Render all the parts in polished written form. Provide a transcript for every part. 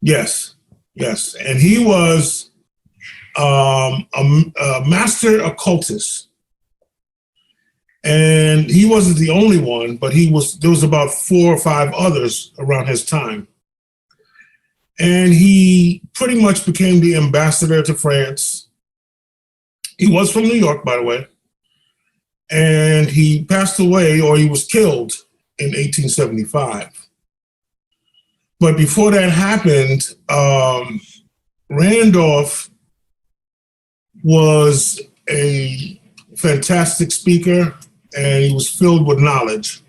Yes, yes. And he was a master occultist. And he wasn't the only one, but there was about 4 or 5 others around his time. And he pretty much became the ambassador to France. He was from New York, by the way. And he passed away, or he was killed in 1875. But before that happened, Randolph was a fantastic speaker, and he was filled with knowledge.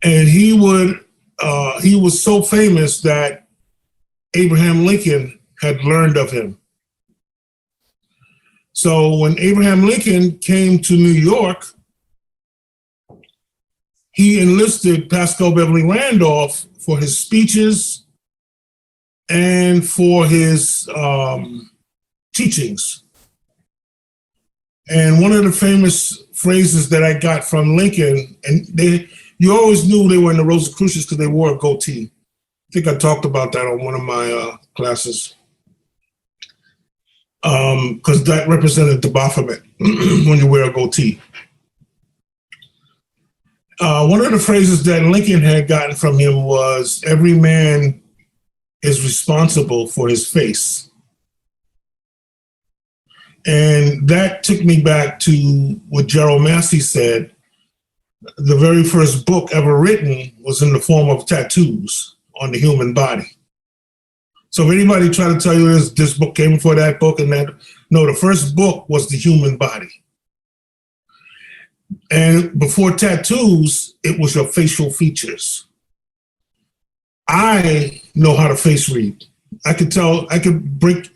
And he was so famous that Abraham Lincoln had learned of him. So when Abraham Lincoln came to New York, he enlisted Pascal Beverly Randolph for his speeches and for his teachings. And one of the famous phrases that I got from Lincoln, and you always knew they were in the Rosicrucians because they wore a goatee. I think I talked about that on one of my classes. Because that represented the Baphomet when you wear a goatee. One of the phrases that Lincoln had gotten from him was, "Every man is responsible for his face." And that took me back to what Gerald Massey said. The very first book ever written was in the form of tattoos on the human body. So if anybody try to tell you this book came before that book and that, no, the first book was the human body. And before tattoos, it was your facial features. I know how to face read. I could break,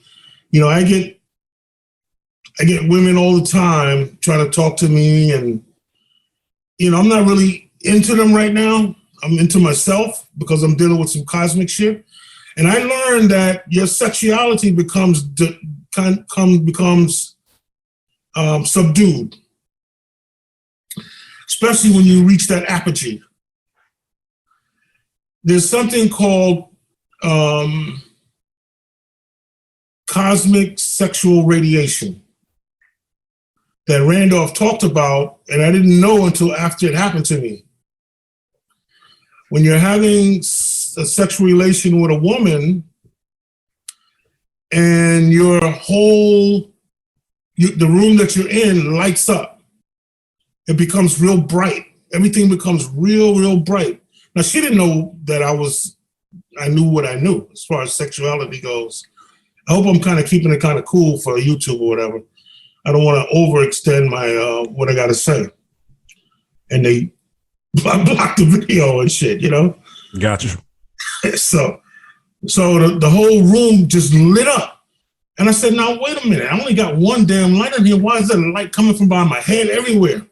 I get women all the time trying to talk to me, and, I'm not really into them right now. I'm into myself because I'm dealing with some cosmic shit. And I learned that your sexuality becomes subdued, especially when you reach that apogee. There's something called cosmic sexual radiation that Randolph talked about, and I didn't know until after it happened to me. When you're having a sexual relation with a woman and the room that you're in lights up, it becomes real bright. Everything becomes real bright. Now, she didn't know that I knew what I knew as far as sexuality goes. I hope I'm kind of keeping it kind of cool for YouTube or whatever. I don't want to overextend my what I got to say. And they block the video and shit, Gotcha. So the whole room just lit up. And I said, now, wait a minute. I only got one damn light in here. Why is there a light coming from behind my head everywhere?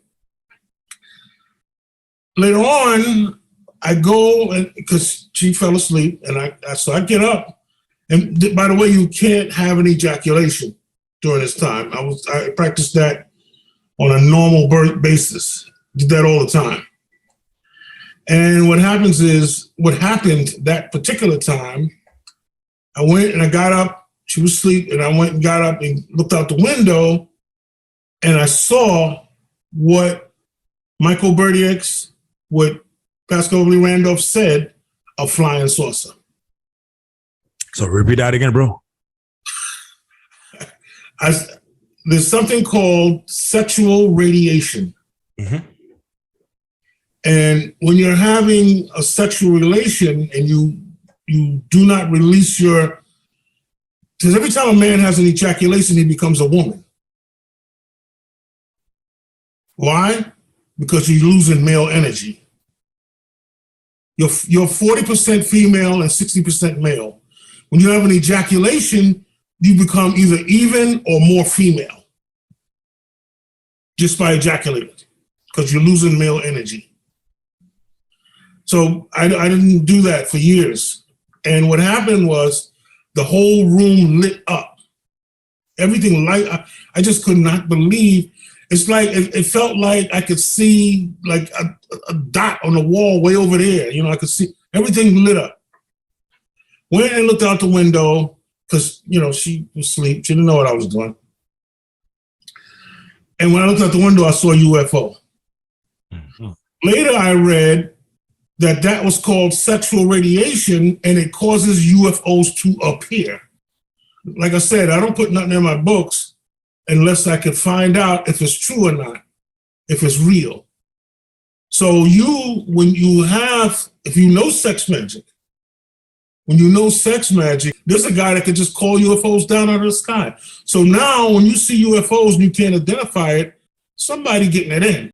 Later on, I go, because she fell asleep, and so I get up. And by the way, you can't have an ejaculation during this time. I practiced that on a normal basis. Did that all the time. And what happened that particular time, I went and I got up, she was asleep, and I went and got up and looked out the window, and I saw what Michael Burdick's, what Pascal Beverly Randolph said, a flying saucer. So repeat that again, bro. There's something called sexual radiation. Mm-hmm. And when you're having a sexual relation and you do not release because every time a man has an ejaculation, he becomes a woman. Why? Because you're losing male energy. You're 40% female and 60% male. When you have an ejaculation, you become either even or more female just by ejaculating, because you're losing male energy. So I didn't do that for years. And what happened was the whole room lit up. Everything light. I just could not believe. It's like, it felt like I could see like a dot on the wall way over there. I could see everything lit up. Went and looked out the window because, she was asleep. She didn't know what I was doing. And when I looked out the window, I saw a UFO. Mm-hmm. Later, I read that was called sexual radiation, and it causes UFOs to appear. Like I said, I don't put nothing in my books unless I can find out if it's true or not, if it's real. So if you know sex magic, there's a guy that can just call UFOs down out of the sky. So now when you see UFOs and you can't identify it, somebody getting it in.